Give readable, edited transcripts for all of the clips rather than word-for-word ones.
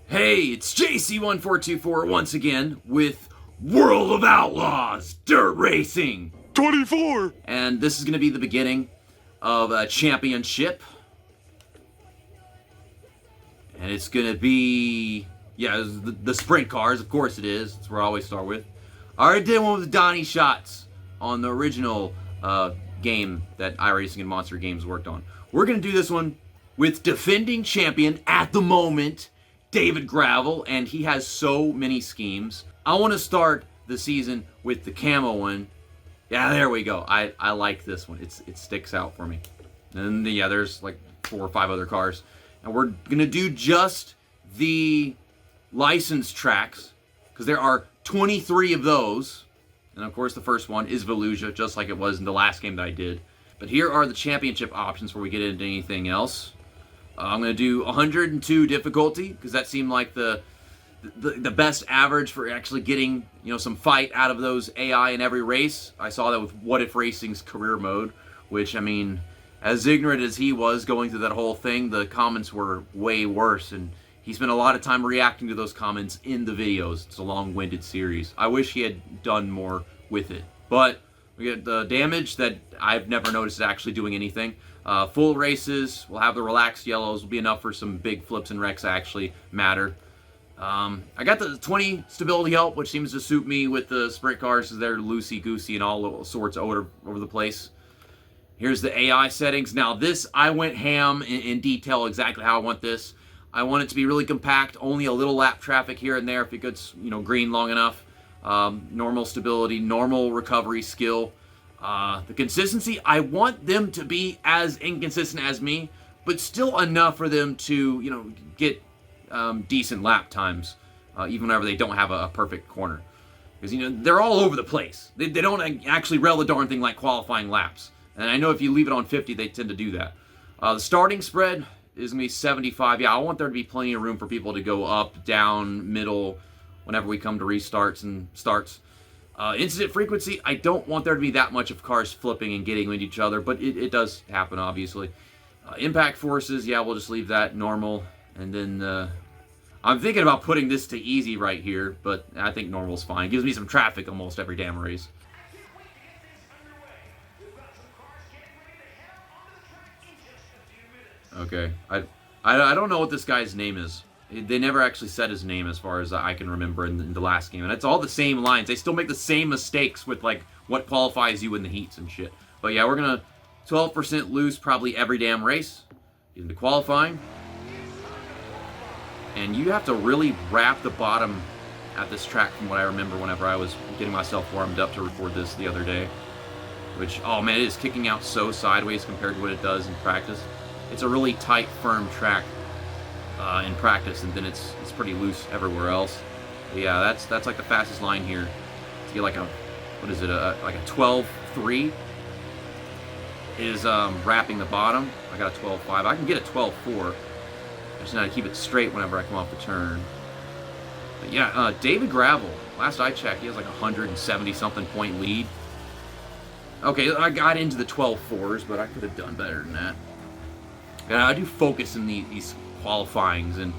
Hey, it's JC1424 once again with World of Outlaws Dirt Racing 24! And this is going to be the beginning of a championship. And it's going to be, the sprint cars, of course it is. That's where I always start with. I already did one with Donnie Shots on the original game that iRacing and Monster Games worked on. We're going to do this one with defending champion at the moment, David Gravel, and he has so many schemes. I want to start the season with the camo one. Yeah, there we go. I like this one. It sticks out for me. And yeah, there's like 4 or 5 other cars. And we're going to do just the licensed tracks, because there are 23 of those. And of course the first one is Volusia, just like it was in the last game that I did. But here are the championship options before we get into anything else. I'm going to do 102 difficulty, because that seemed like the best average for actually getting, some fight out of those AI in every race. I saw that with What If Racing's career mode, which, I mean, as ignorant as he was going through that whole thing, the comments were way worse, and he spent a lot of time reacting to those comments in the videos. It's a long-winded series. I wish he had done more with it. But we get the damage that I've never noticed is actually doing anything. Full races, we'll have the relaxed yellows, will be enough for some big flips and wrecks that actually matter. I got the 20 stability help, which seems to suit me with the sprint cars, because they're loosey-goosey and all sorts over the place. Here's the AI settings. Now this, I went ham in detail exactly how I want this. I want it to be really compact, only a little lap traffic here and there if it gets, green long enough. Normal stability, normal recovery skill. The consistency, I want them to be as inconsistent as me, but still enough for them to, get decent lap times, even whenever they don't have a perfect corner. Because, they're all over the place. They don't actually rail the darn thing like qualifying laps. And I know if you leave it on 50, they tend to do that. The starting spread is going to be 75. Yeah, I want there to be plenty of room for people to go up, down, middle, whenever we come to restarts and starts. Incident frequency, I don't want there to be that much of cars flipping and getting with each other, but it does happen, obviously. Impact forces, yeah, we'll just leave that normal. And then, I'm thinking about putting this to easy right here, but I think normal's fine. It gives me some traffic almost every damn race. Okay, I don't know what this guy's name is. They never actually said his name as far as I can remember in the last game. And it's all the same lines. They still make the same mistakes with, like, what qualifies you in the heats and shit. But yeah, we're going to 12% lose probably every damn race. Get into qualifying. And you have to really wrap the bottom at this track from what I remember whenever I was getting myself warmed up to record this the other day. Which, oh man, it is kicking out so sideways compared to what it does in practice. It's a really tight, firm track in practice, and then it's pretty loose everywhere else. But yeah, that's like the fastest line here. To get like a, what is it, like a 12.3 is wrapping the bottom. I got a 12.5. I can get a 12.4. I just gotta keep it straight whenever I come off the turn. But yeah, David Gravel, last I checked, he has like 170-something point lead. Okay, I got into the 12.4s, but I could have done better than that. And I do focus in these qualifyings and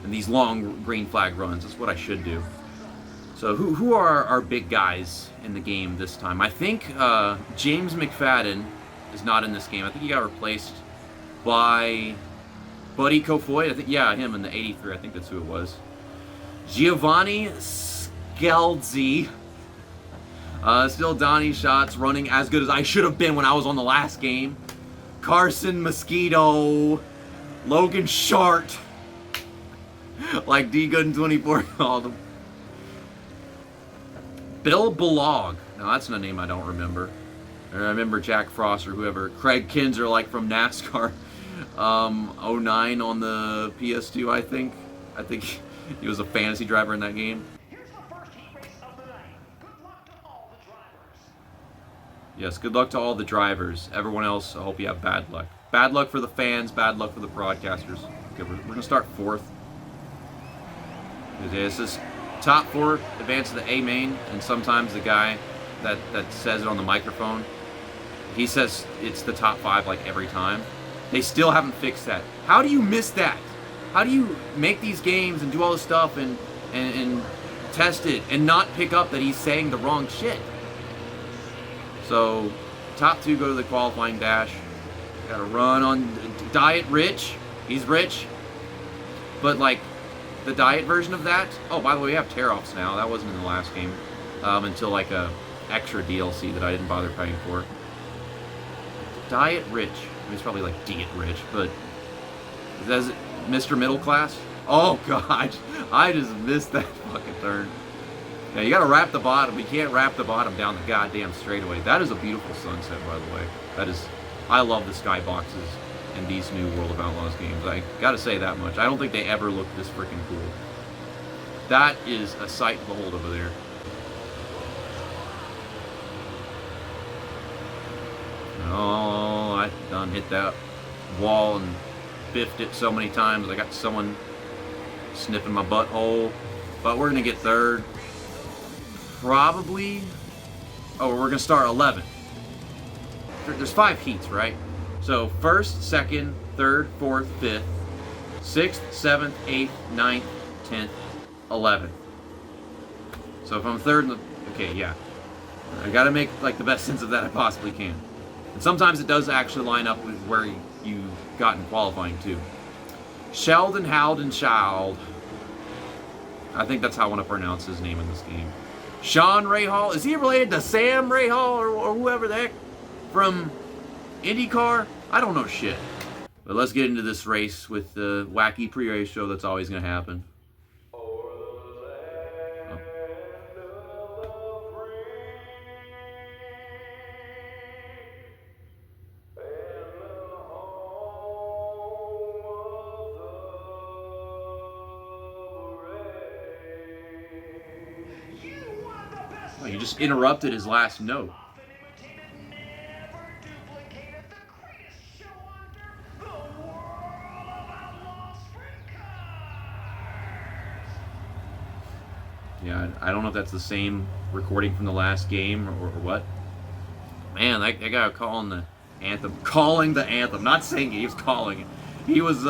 these long green flag runs. That's what I should do. So who are our big guys in the game this time? I think James McFadden is not in this game. I think he got replaced by Buddy Kofoid. I think, yeah, him in the 83. I think that's who it was. Giovanni Scalzi. Still Donnie Shots running as good as I should have been when I was on the last game. Carson Mosquito. Logan Shart. Like D Good 24 called him. Bill Balog. Now that's a name I don't remember. I remember Jack Frost or whoever. Craig Kinzer, like from NASCAR. 09 on the PS2, I think. I think he was a fantasy driver in that game. Yes, good luck to all the drivers. Everyone else, I hope you have bad luck. Bad luck for the fans, bad luck for the broadcasters. Okay, we're going to start 4th. This is top 4, advance to the A main, and sometimes the guy that says it on the microphone, he says it's the top 5 like every time. They still haven't fixed that. How do you miss that? How do you make these games and do all this stuff and test it and not pick up that he's saying the wrong shit? So, top 2 go to the qualifying dash. Got to run on Diet Rich. He's rich. But, like, the diet version of that... Oh, by the way, we have tear-offs now. That wasn't in the last game. Until, like, a extra DLC that I didn't bother paying for. Diet Rich. I mean, it's probably, like, Diet Rich, but... Is that Mr. Middle Class? Oh, God. I just missed that fucking turn. Yeah, you gotta wrap the bottom. You can't wrap the bottom down the goddamn straightaway. That is a beautiful sunset, by the way. That is... I love the skyboxes in these new World of Outlaws games. I gotta say that much. I don't think they ever looked this freaking cool. That is a sight to behold over there. Oh, I done hit that wall and biffed it so many times. I got someone sniffing my butthole. But we're gonna get third. Probably. Oh, we're gonna start 11. There's 5 heats, right? So first, second, third, fourth, fifth, 6th, 7th, 8th, 9th, 10th, 11th. So if I'm third in the... Okay, yeah. I gotta make like the best sense of that I possibly can. And sometimes it does actually line up with where you got in qualifying too. Sheldon Howden Child. I think that's how I want to pronounce his name in this game. Sean Rahal. Is he related to Sam Rahal or whoever the heck from IndyCar? I don't know shit. But let's get into this race with the wacky pre-race show that's always going to happen. Oh, you just interrupted his last note. Yeah, I don't know if that's the same recording from the last game or what. Man, that guy calling the anthem. Calling the anthem. Not singing, he was calling it. He was,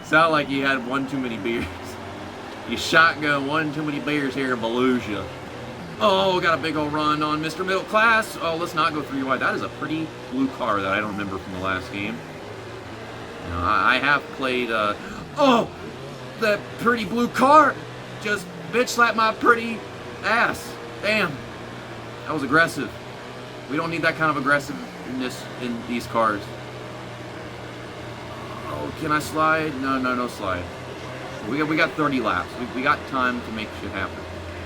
sounded like he had one too many beers. He shotgun one too many beers here in Volusia. Oh, got a big old run on Mr. Middle Class. Oh, let's not go 3 wide. That is a pretty blue car that I don't remember from the last game. You know, I have played, oh! That pretty blue car just bitch slapped my pretty ass. Damn. That was aggressive. We don't need that kind of aggressiveness in these cars. Oh, can I slide? No slide. We got 30 laps. We got time to make shit happen.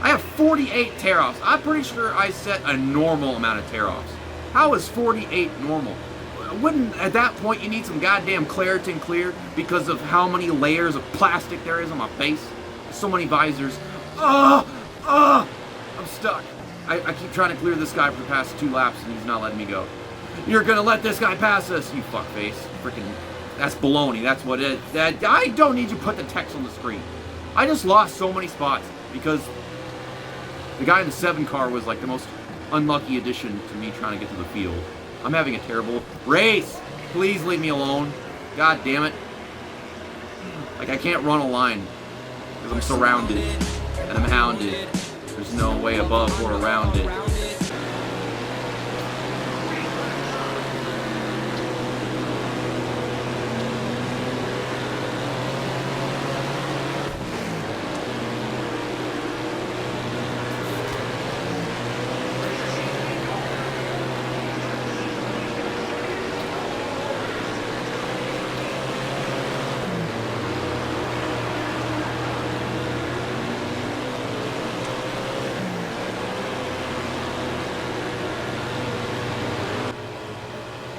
I have 48 tear-offs. I'm pretty sure I set a normal amount of tear-offs. How is 48 normal? Wouldn't, at that point, you need some goddamn Claritin Clear because of how many layers of plastic there is on my face? So many visors. I'm stuck. I keep trying to clear this guy for the past 2 laps and he's not letting me go. You're gonna let this guy pass us, you fuckface. Freaking, that's baloney. That's what it is. I don't need you to put the text on the screen. I just lost so many spots because the guy in the 7 car was like the most unlucky addition to me trying to get to the field. I'm having a terrible race. Please leave me alone. God damn it. Like, I can't run a line because I'm surrounded and I'm hounded. There's no way above or around it.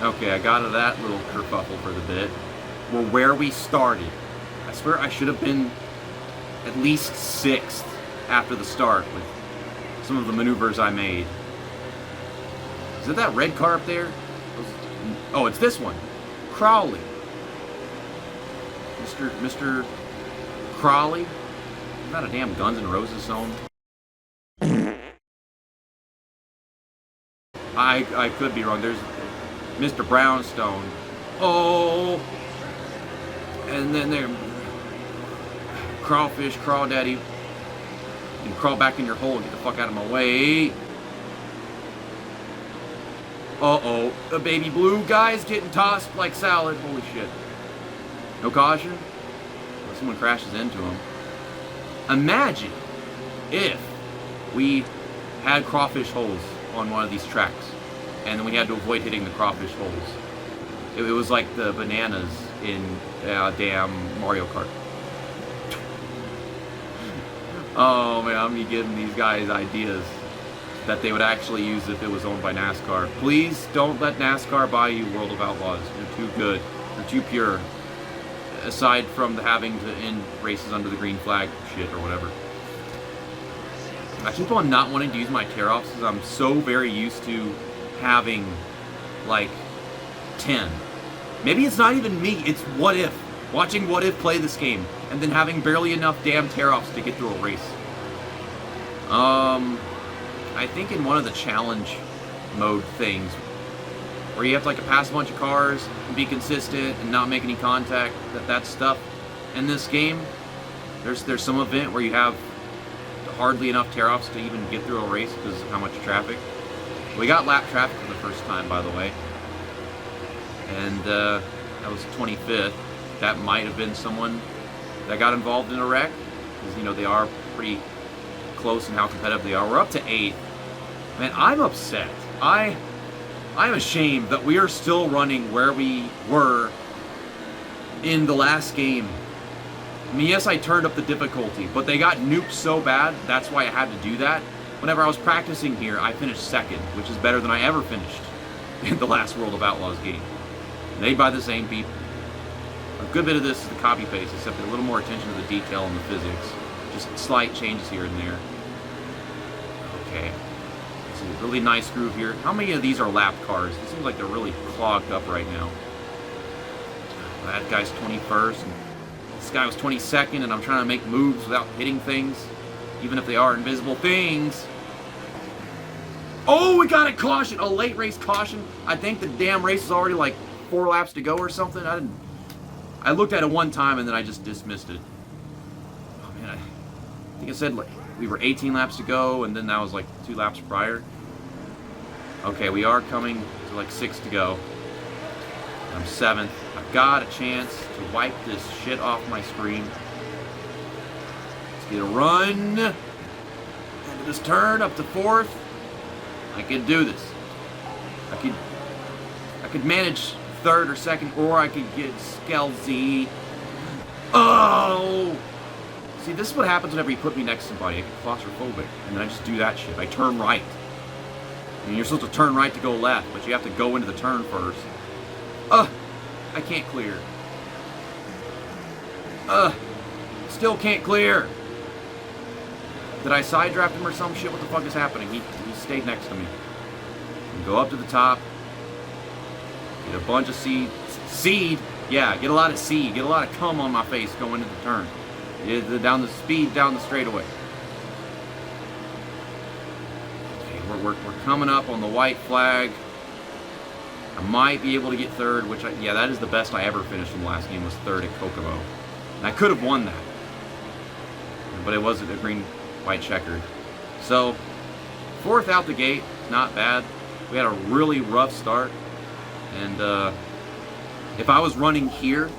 Okay, I got to that little kerfuffle for the bit. We're where we started. I swear I should have been at least 6th after the start with some of the maneuvers I made. Is it that red car up there? Oh, it's this one. Crowley. Mr. Crowley? Isn't that a damn Guns N' Roses song? I could be wrong. There's Mr. Brownstone. Oh! And then there... crawfish, crawdaddy. You can crawl back in your hole and get the fuck out of my way. Uh-oh. The baby blue guy's getting tossed like salad. Holy shit. No caution? Or someone crashes into him. Imagine if we had crawfish holes on one of these tracks, and then we had to avoid hitting the crawfish holes. It was like the bananas in damn Mario Kart. Oh man, I'm giving these guys ideas that they would actually use if it was owned by NASCAR. Please don't let NASCAR buy you World of Outlaws. They're too good. They're too pure. Aside from the having to end races under the green flag shit or whatever. I keep on not wanting to use my tear-offs because I'm so very used to having, like, 10. Maybe it's not even me, it's What If. Watching What If play this game, and then having barely enough damn tear-offs to get through a race. I think in one of the challenge mode things, where you have to, like, pass a bunch of cars, and be consistent, and not make any contact, that stuff. In this game, there's some event where you have hardly enough tear-offs to even get through a race because of how much traffic. We got lap traffic for the first time, by the way. And that was 25th. That might have been someone that got involved in a wreck. Because, you know, they are pretty close in how competitive they are. We're up to 8th. Man, I'm upset. I'm ashamed that we are still running where we were in the last game. I mean, yes, I turned up the difficulty, but they got nuked so bad, that's why I had to do that. Whenever I was practicing here, I finished 2nd, which is better than I ever finished in the last World of Outlaws game. Made by the same people. A good bit of this is the copy-paste, except a little more attention to the detail and the physics. Just slight changes here and there. Okay. This is a really nice groove here. How many of these are lap cars? It seems like they're really clogged up right now. That guy's 21st. And this guy was 22nd, and I'm trying to make moves without hitting things, even if they are invisible things. Oh, we got a caution! A late race caution. I think the damn race is already like 4 laps to go or something. I looked at it one time and then I just dismissed it. Oh man, I think I said like we were 18 laps to go, and then that was like 2 laps prior. Okay, we are coming to like 6 to go. I'm 7th. I've got a chance to wipe this shit off my screen. Let's get a run. Into this turn up to 4th. I can do this. I could manage 3rd or 2nd, or I could get Skelzy. Oh! See, this is what happens whenever you put me next to somebody. I get claustrophobic, and then I just do that shit. I turn right. And you're supposed to turn right to go left, but you have to go into the turn first. I can't clear. Still can't clear. Did I side draft him or some shit? What the fuck is happening? He stayed next to me. And go up to the top. Get a bunch of seed. Yeah, get a lot of seed. Get a lot of cum on my face going into the turn. Get down the straightaway. Okay, we're coming up on the white flag. I might be able to get 3rd, which yeah, that is the best I ever finished in the last game, was 3rd at Kokomo. And I could have won that. But it wasn't a green-white checkered. So, 4th out the gate, not bad. We had a really rough start. And if I was running here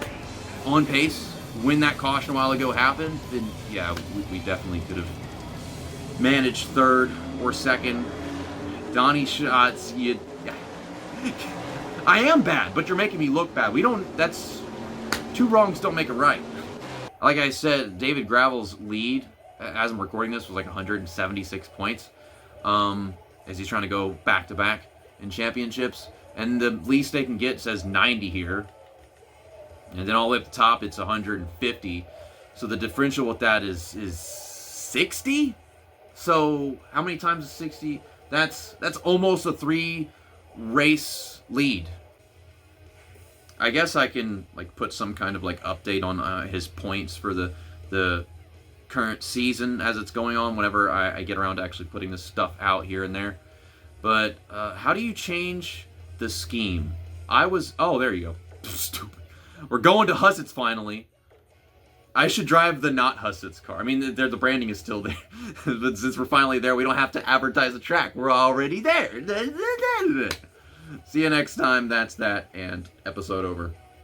on pace when that caution a while ago happened, then yeah, we definitely could have managed 3rd or 2nd. Donnie shots, I am bad, but you're making me look bad. That's 2 wrongs don't make a right. Like I said, David Gravel's lead, as I'm recording this, was like 176 points. As he's trying to go back-to-back in championships. And the least they can get says 90 here. And then all the way up the top, it's 150. So the differential with that is 60? So how many times is 60? That's almost a 3-race lead. I guess I can like put some kind of like update on his points for the current season as it's going on whenever I get around to actually putting this stuff out here and there. But how do you change the scheme? Oh, there you go. Stupid. We're going to Hussets finally. I should drive the not Hussets car. I mean, the branding is still there. But since we're finally there, we don't have to advertise the track. We're already there. See you next time. That's that. And episode over.